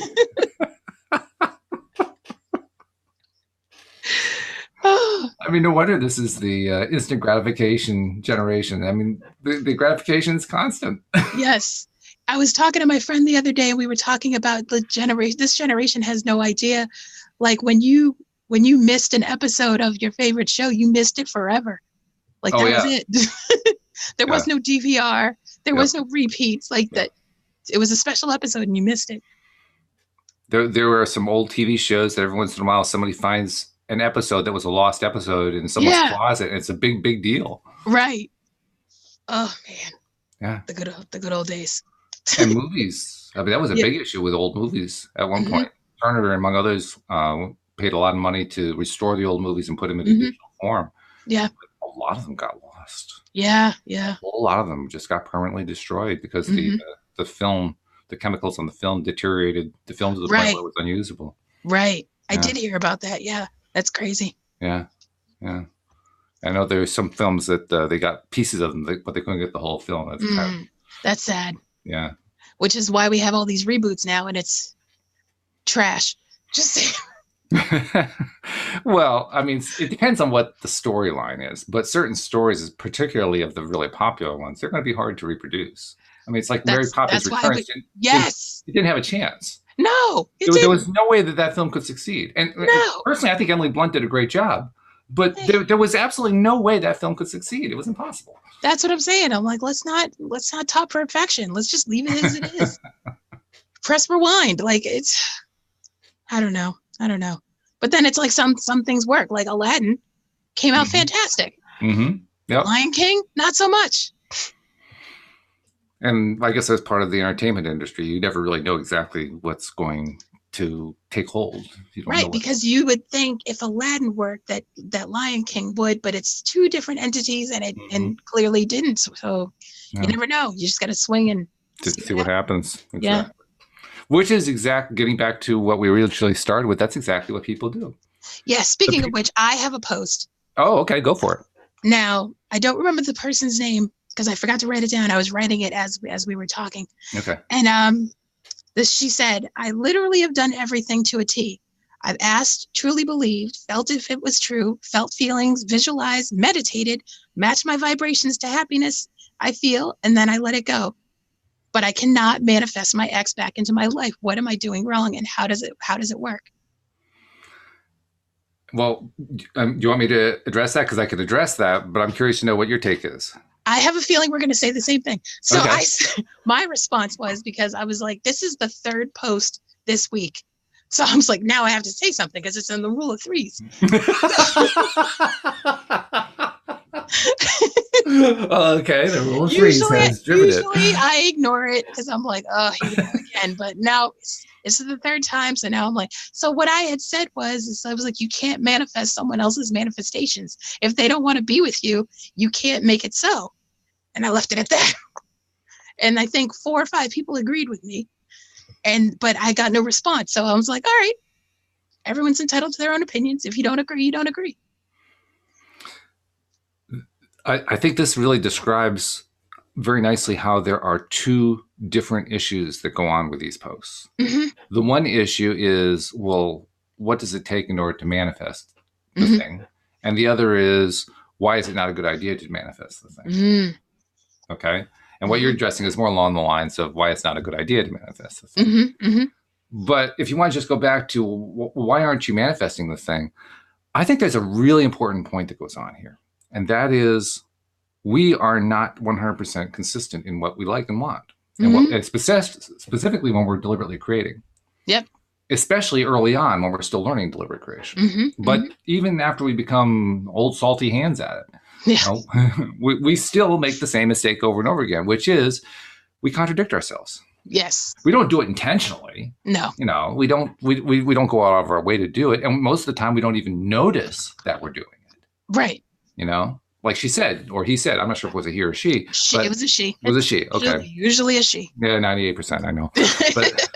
I mean, no wonder this is the instant gratification generation. I mean, the gratification is constant. Yes. I was talking to my friend the other day, and we were talking about the generation. This generation has no idea. Like when you missed an episode of your favorite show, you missed it forever. Like that was it. There was no DVR. There was no repeats. Like that. It was a special episode and you missed it. There were some old TV shows that every once in a while somebody finds an episode that was a lost episode in someone's closet, and it's a big deal. Right. Oh man. Yeah. The good old days. And movies. I mean, that was a big issue with old movies at one point. Turner, among others, paid a lot of money to restore the old movies and put them in digital form. Yeah. But a lot of them got lost. Yeah. A whole lot of them just got permanently destroyed because the film, the chemicals on the film deteriorated the film to the point where it was unusable. Right. I did hear about that. Yeah. That's crazy. Yeah. I know there's some films that they got pieces of them, but they couldn't get the whole film. That's sad. Yeah. Which is why we have all these reboots now, and it's trash. Just saying. Well, I mean, it depends on what the storyline is, but certain stories, particularly of the really popular ones, they're going to be hard to reproduce. I mean, it's like Mary Poppins Returns. It didn't have a chance. No, there was no way that film could succeed. And personally, I think Emily Blunt did a great job, but there was absolutely no way that film could succeed. It was impossible. That's what I'm saying. I'm like, let's not top perfection. Let's just leave it as it is. Press rewind. Like I don't know. But then it's like some things work. Like Aladdin came out fantastic. Yep. Lion King, not so much. And I guess that's part of the entertainment industry. You never really know exactly what's going to take hold. Right, because you would think if Aladdin worked, that Lion King would, but it's two different entities, and it and clearly didn't. So you never know. You just got to swing and see what happens. Exactly. Yeah. Which is getting back to what we originally started with. That's exactly what people do. Yeah. Speaking of which, I have a post. Oh, okay. Go for it. Now, I don't remember the person's name because I forgot to write it down. I was writing it as we were talking. Okay. And she said, I literally have done everything to a T. I've asked, truly believed, felt if it was true, felt feelings, visualized, meditated, matched my vibrations to happiness I feel, and then I let it go. But I cannot manifest my ex back into my life. What am I doing wrong, and how does it work? Well, do you want me to address that? Because I could address that, but I'm curious to know what your take is. I have a feeling we're going to say the same thing. So my response was, because I was like, this is the third post this week. So I was like, now I have to say something because it's in the rule of threes. Okay, the rule of threes has driven it. Usually I ignore it because I'm like, oh, here we go again, but now it's the third time. So now I'm like, so what I had said I was like, you can't manifest someone else's manifestations. If they don't want to be with you, you can't make it so. And I left it at that. And I think 4 or 5 people agreed with me. But I got no response. So I was like, all right, everyone's entitled to their own opinions. If you don't agree, you don't agree. I think this really describes very nicely how there are 2 different issues that go on with these posts. Mm-hmm. The one issue is, well, what does it take in order to manifest the mm-hmm. thing? And the other is, why is it not a good idea to manifest the thing? Mm-hmm. Okay. And what you're addressing is more along the lines of why it's not a good idea to manifest the thing. Mm-hmm. Mm-hmm. But if you want to just go back to why aren't you manifesting the thing? I think there's a really important point that goes on here. And that is, we are not 100% consistent in what we like and want. Mm-hmm. And specifically when we're deliberately creating. Yep. Especially early on when we're still learning deliberate creation. Mm-hmm. But mm-hmm. even after we become old salty hands at it, yeah. we still make the same mistake over and over again, which is we contradict ourselves. Yes. We don't do it intentionally. No. We don't go out of our way to do it. And most of the time we don't even notice that we're doing it. Right. Like she said, or he said, I'm not sure if it was a he or she. It was a she. It was a she. Okay. Usually a she. Yeah, 98%, I know. But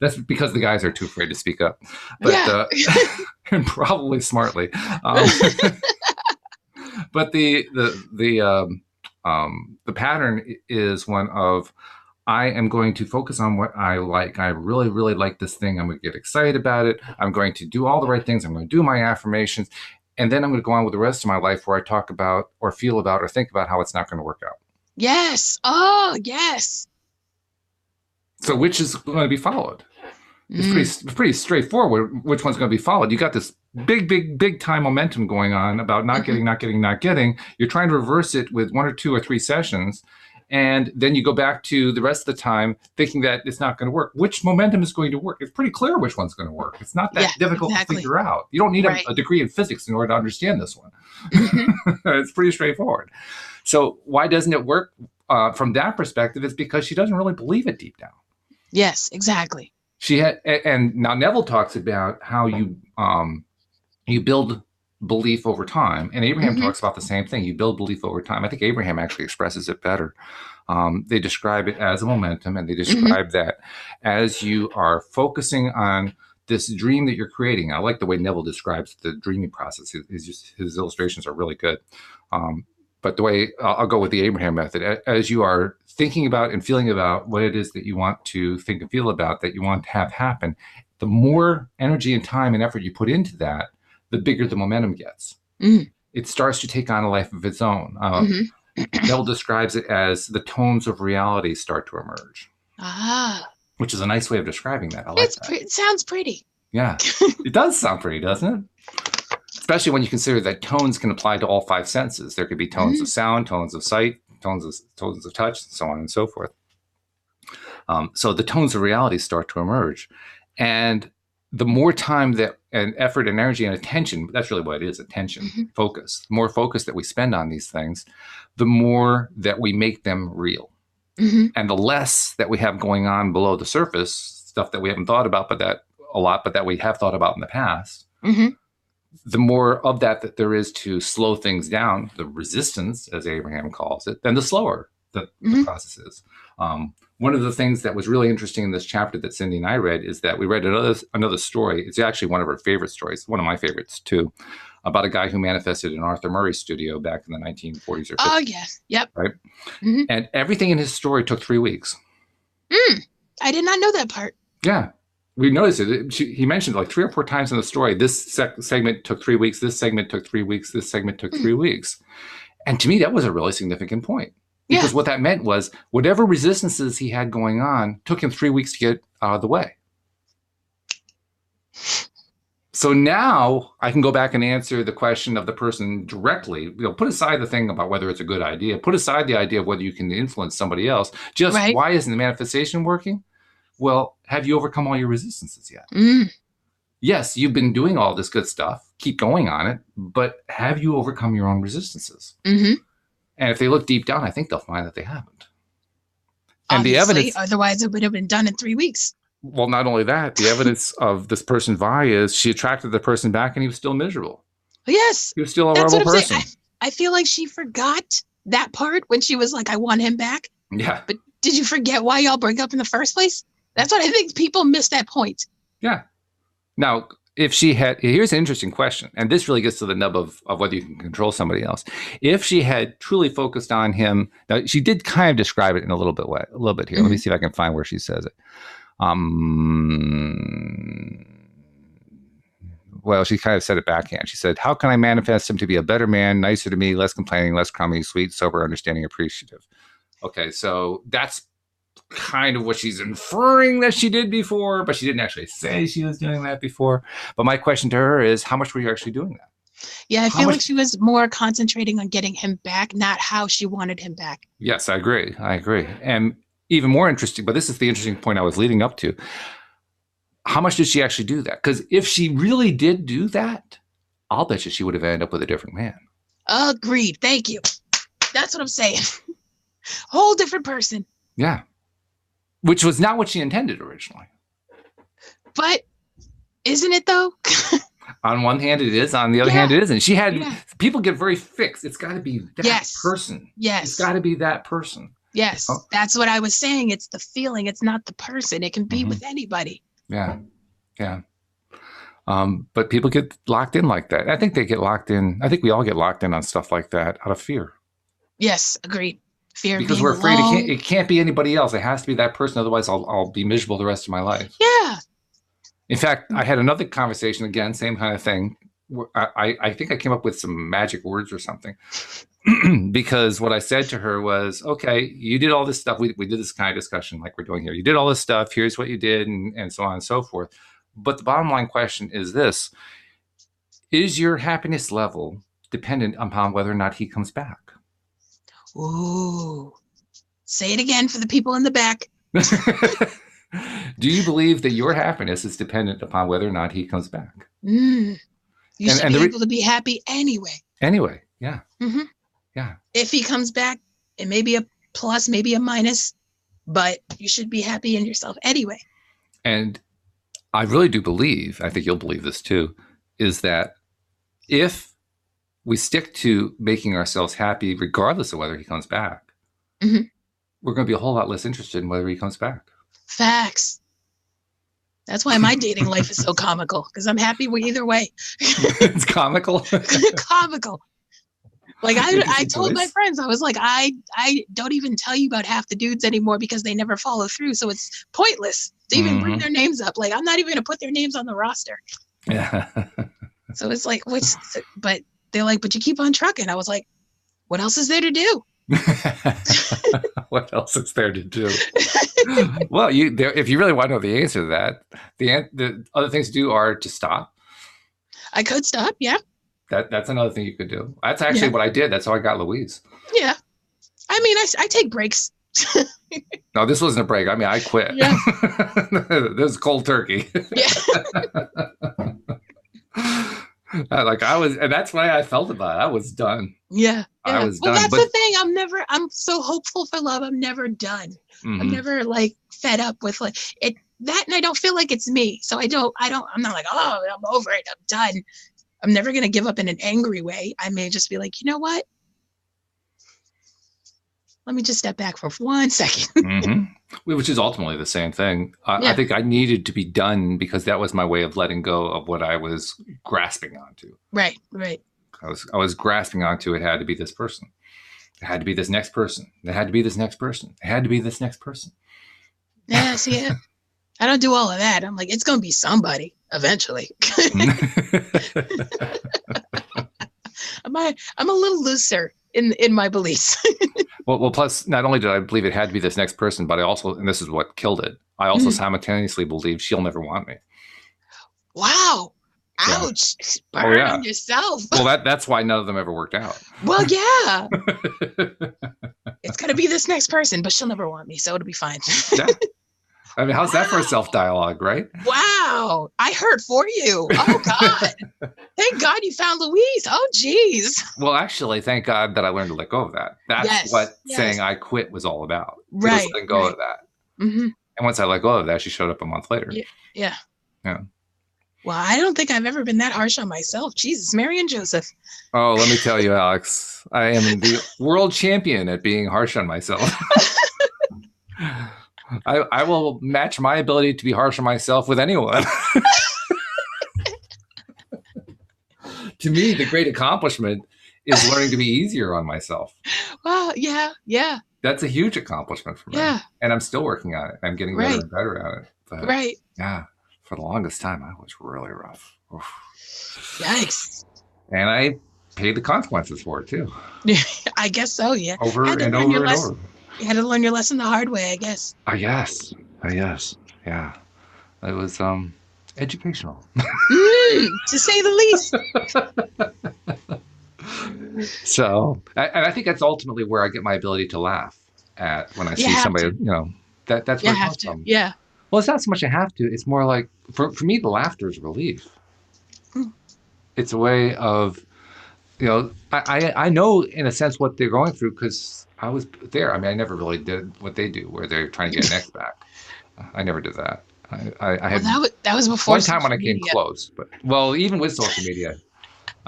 that's because the guys are too afraid to speak up. But yeah. And probably smartly. But the pattern is one of, I am going to focus on what I like. I really, really like this thing. I'm going to get excited about it. I'm going to do all the right things. I'm going to do my affirmations. And then I'm going to go on with the rest of my life where I talk about or feel about or think about how it's not going to work out. Yes. Oh, yes. So which is going to be followed? It's pretty straightforward which one's going to be followed. You got this big time momentum going on about not getting. You're trying to reverse it with 1 or 2 or 3 sessions. And then you go back to the rest of the time thinking that it's not going to work. Which momentum is going to work? It's pretty clear which one's going to work. It's not that difficult to figure out. You don't need a degree in physics in order to understand this one. Mm-hmm. It's pretty straightforward. So why doesn't it work from that perspective? It's because she doesn't really believe it deep down. Yes, exactly. And now Neville talks about how you build belief over time, and Abraham mm-hmm. talks about the same thing. You build belief over time. I think Abraham actually expresses it better. They describe it as a momentum, and they describe mm-hmm. that as you are focusing on this dream that you're creating. I like the way Neville describes the dreaming process. His illustrations are really good. But the way I'll go with the Abraham method, as you are thinking about and feeling about what it is that you want to think and feel about, that you want to have happen, the more energy and time and effort you put into that, the bigger the momentum gets. Mm. It starts to take on a life of its own. Mm-hmm. Neville describes it as the tones of reality start to emerge. Ah. Which is a nice way of describing that. I like that. It sounds pretty. Yeah. It does sound pretty, doesn't it? Especially when you consider that tones can apply to all 5 senses. There could be tones mm-hmm. of sound, tones of sight, tones of touch, and so on and so forth. So the tones of reality start to emerge. And the more time and effort and energy and attention, that's really what it is, attention, mm-hmm. focus. The more focus that we spend on these things, the more that we make them real. Mm-hmm. And the less that we have going on below the surface, stuff that we haven't thought about, but that we have thought about in the past, mm-hmm. the more of that there is to slow things down, the resistance, as Abraham calls it, then the slower the process is. One of the things that was really interesting in this chapter that Cindy and I read is that we read another story. It's actually one of our favorite stories, one of my favorites too, about a guy who manifested in Arthur Murray's studio back in the 1940s or 50s. Oh, yes. Yep. Right? Mm-hmm. And everything in his story took 3 weeks. I did not know that part. Yeah. We noticed it. He mentioned like 3 or 4 times in the story, this segment took 3 weeks, this segment took 3 weeks, this segment took 3 weeks. And to me, that was a really significant point. Because what that meant was whatever resistances he had going on took him 3 weeks to get out of the way. So now I can go back and answer the question of the person directly. Put aside the thing about whether it's a good idea. Put aside the idea of whether you can influence somebody else. Just why isn't the manifestation working? Well, have you overcome all your resistances yet? Mm. Yes, you've been doing all this good stuff. Keep going on it. But have you overcome your own resistances? Mm-hmm. And if they look deep down, I think they'll find that they haven't. And the Obviously, evidence, otherwise it would have been done in 3 weeks. well, not only that, the evidence of this person, Vi, is she attracted the person back and he was still miserable. Yes, He was still a that's horrible what I'm person. saying. I feel like she forgot that part when she was like, I want him back. Yeah. But did you forget why y'all broke up in the first place? That's what I think people miss that point. Yeah. Now, if she had, here's an interesting question, and this really gets to the nub of whether you can control somebody else. If she had truly focused on him, now she did kind of describe it in a little bit here. Mm-hmm. Let me see if I can find where she says it. Well, she kind of said it backhand. She said, how can I manifest him to be a better man, nicer to me, less complaining, less crummy, sweet, sober, understanding, appreciative? Okay, so that's kind of what she's inferring that she did before, but she didn't actually say she was doing that before. But my question to her is, how much were you actually doing that? Yeah, I feel like she was more concentrating on getting him back, not how she wanted him back. Yes, I agree. And even more interesting, but this is the interesting point I was leading up to. How much did she actually do that? Because if she really did do that, I'll bet you she would have ended up with a different man. Agreed. Thank you. That's what I'm saying. Whole different person. Yeah. Which was not what she intended originally. But isn't it though? On one hand it is, on the other hand it isn't. She had people get very fixed. It's got to be that person. Yes. It's got to be that person. Yes. Oh. That's what I was saying. It's the feeling. It's not the person. It can be with anybody. Yeah. Yeah. But people get locked in like that. I think they get locked in. I think we all get locked in on stuff like that out of fear. Yes. Agreed. Fear because we're afraid it can't be anybody else. It has to be that person. Otherwise, I'll be miserable the rest of my life. Yeah. In fact, I had another conversation again, same kind of thing. I think I came up with some magic words or something because what I said to her was, okay, you did all this stuff. We did this kind of discussion like we're doing here. You did all this stuff. Here's what you did and so on and so forth. But the bottom line question is this: is your happiness level dependent upon whether or not he comes back? Ooh, say it again for the people in the back. Do you believe that your happiness is dependent upon whether or not he comes back? You should be able to be happy anyway. Anyway, yeah. Mm-hmm. Yeah. If he comes back, it may be a plus, maybe a minus, but you should be happy in yourself anyway. And I really do believe, I think you'll believe this too, is that if we stick to making ourselves happy, regardless of whether he comes back, we're going to be a whole lot less interested in whether he comes back. Facts. That's why my dating life is so comical, because I'm happy with either way. It's comical. Comical. Like I told my friends, I was like, I don't even tell you about half the dudes anymore because they never follow through. So it's pointless to even bring their names up. Like I'm not even going to put their names on the roster. Yeah. So it's like, but they're like, but you keep on trucking. I was like, what else is there to do? What else is there to do? Well, if you really want to know the answer to that, the other things to do are to stop. I could stop, yeah. That's another thing you could do. That's actually what I did. That's how I got Louise. Yeah. I mean, I take breaks. No, this wasn't a break. I mean, I quit. Yeah. This is cold turkey. Yeah. Like I was, and that's why I felt about it. I was done. Yeah. I was done. That's the thing. I'm so hopeful for love. I'm never done. I'm never like fed up with like it that. And I don't feel like it's me. So I'm not like, oh, I'm over it. I'm done. I'm never going to give up in an angry way. I may just be like, you know what? Let me just step back for 1 second. Which is ultimately the same thing. I think I needed to be done because that was my way of letting go of what I was grasping onto. Right. I was grasping onto it had to be this person. It had to be this next person. It had to be this next person. It had to be this next person. Yeah, see, I don't do all of that. I'm like, it's going to be somebody eventually. I'm a little looser in my beliefs. Well, plus, not only did I believe it had to be this next person, but I also, and this is what killed it, I also simultaneously believed she'll never want me. Wow. Ouch. Yeah. Burn on yourself. Well, that's why none of them ever worked out. Well, yeah. It's going to be this next person, but she'll never want me, so it'll be fine. Yeah. I mean, how's that for a self-dialogue, right? Wow. I hurt for you. Oh, God. Thank God you found Louise. Oh, geez. Well, actually, thank God that I learned to let go of that. That's what saying I quit was all about. It was letting go of that. Mm-hmm. And once I let go of that, she showed up a month later. Yeah. Yeah. Well, I don't think I've ever been that harsh on myself. Jesus, Mary and Joseph. Oh, let me tell you, Alex, I am the world champion at being harsh on myself. I will match my ability to be harsh on myself with anyone. To me, the great accomplishment is learning to be easier on myself. Well, yeah. That's a huge accomplishment for me. Yeah. And I'm still working on it. I'm getting better and better at it. But yeah, for the longest time, I was really rough. Oof. Yikes. And I paid the consequences for it too. I guess so, yeah. Over and over and over. You had to learn your lesson the hard way, I guess. Yes. Yeah. It was educational. To say the least. So, and I think that's ultimately where I get my ability to laugh at when I see somebody, that's where it comes from. Yeah. Well, it's not so much I have to. It's more like, for me, the laughter is relief. It's a way of, I know in a sense what they're going through because I was there. I mean, I never really did what they do where they're trying to get an ex back. I never did that. I had that was before one time when I came close, but even with social media,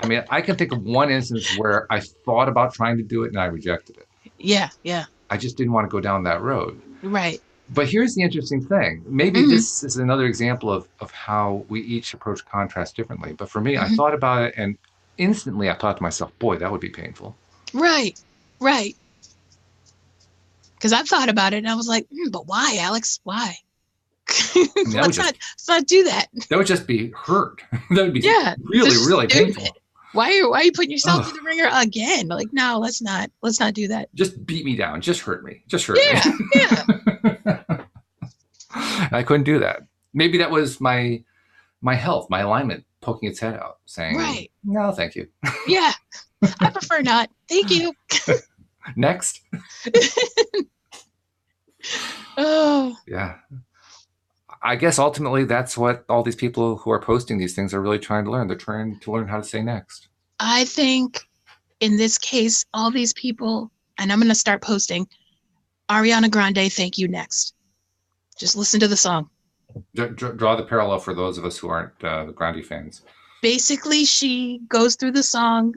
I mean, I can think of one instance where I thought about trying to do it and I rejected it. Yeah. I just didn't want to go down that road. Right. But here's the interesting thing. Maybe this is another example of how we each approach contrast differently. But for me, I thought about it and instantly I thought to myself, boy, that would be painful. Right. Because I thought about it and I was like, but why, Alex? Why? Let's not do that. That would just be hurt. That would be really painful. Why are you putting yourself through the ringer again? Like, no, let's not do that. Just beat me down. Just hurt me. Yeah. I couldn't do that. Maybe that was my health, my alignment poking its head out, saying, no, thank you. Yeah, I prefer not. Thank you. Next. Oh. Yeah. I guess ultimately that's what all these people who are posting these things are really trying to learn. They're trying to learn how to say next. I think in this case, all these people, and I'm going to start posting, Ariana Grande, thank you, next. Just listen to the song. Draw the parallel for those of us who aren't the Grande fans. Basically, she goes through the song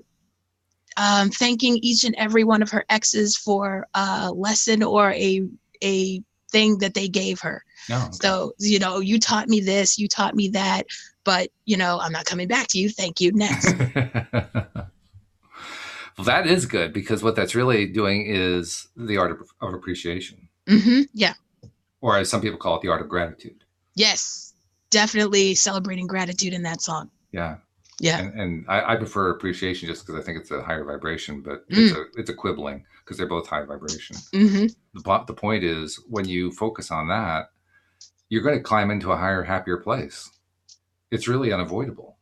thanking each and every one of her exes for a lesson or a thing that they gave her. Oh, okay. So, you taught me this, you taught me that, but, I'm not coming back to you. Thank you. Next. Well, that is good because what that's really doing is the art of appreciation. Yeah. Or as some people call it, the art of gratitude. Yes. Definitely celebrating gratitude in that song. Yeah. Yeah. And I prefer appreciation just because I think it's a higher vibration, but it's a quibbling because they're both high vibration. The point is when you focus on that, you're going to climb into a higher, happier place. It's really unavoidable.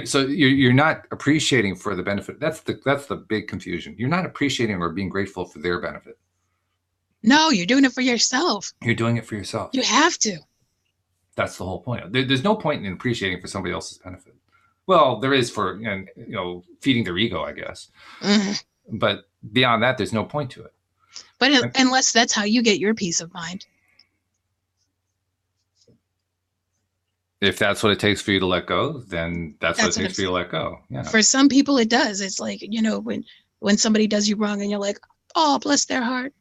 So you're not appreciating for the benefit. That's the big confusion. You're not appreciating or being grateful for their benefit. No, you're doing it for yourself. You're doing it for yourself. You have to. That's the whole point. There's no point in appreciating for somebody else's benefit. Well, there is for feeding their ego, I guess. But beyond that, there's no point to it. But unless that's how you get your peace of mind. If that's what it takes for you to let go, then that's what it takes for you to let go. Yeah. For some people, it does. It's like, when somebody does you wrong and you're like, oh, bless their heart.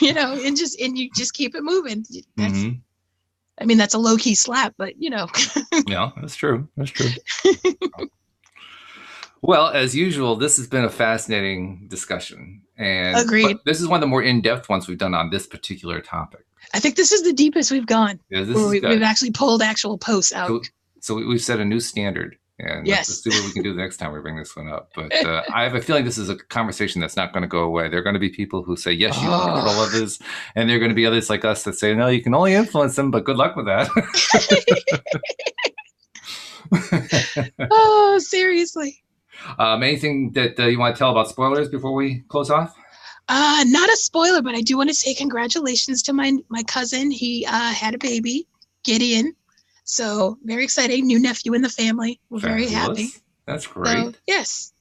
And you just keep it moving. I mean, that's a low key slap, but Yeah, that's true. Well, as usual, this has been a fascinating discussion. And agreed. This is one of the more in-depth ones we've done on this particular topic. I think this is the deepest we've gone. Yeah, we've actually pulled actual posts out. So we've set a new standard. And let's see what we can do the next time we bring this one up. But I have a feeling this is a conversation that's not going to go away. There are going to be people who say, yes, you can control others. And there are going to be others like us that say, no, you can only influence them, but good luck with that. Oh, seriously. Anything that you want to tell about spoilers before we close off? Not a spoiler, but I do want to say congratulations to my cousin. He had a baby, Gideon. So very exciting. New nephew in the family. We're very happy. Fabulous. That's great. So, yes.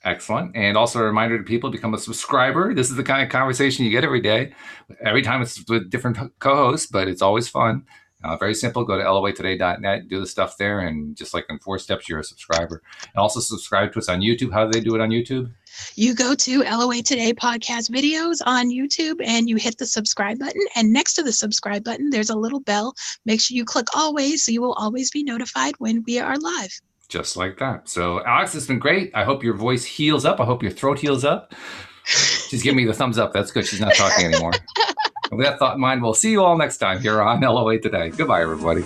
Excellent. And also a reminder to people, become a subscriber. This is the kind of conversation you get every day. Every time it's with different co-hosts, but it's always fun. Very simple. Go to loatoday.net, do the stuff there, and just like in 4 steps, you're a subscriber. And also subscribe to us on YouTube. How do they do it on YouTube? You go to LOA Today podcast videos on YouTube and you hit the subscribe button. And next to the subscribe button, there's a little bell. Make sure you click always so you will always be notified when we are live. Just like that. So, Alex, it's been great. I hope your voice heals up. I hope your throat heals up. She's giving me the thumbs up. That's good. She's not talking anymore. And with that thought in mind, we'll see you all next time here on LOA Today. Goodbye, everybody.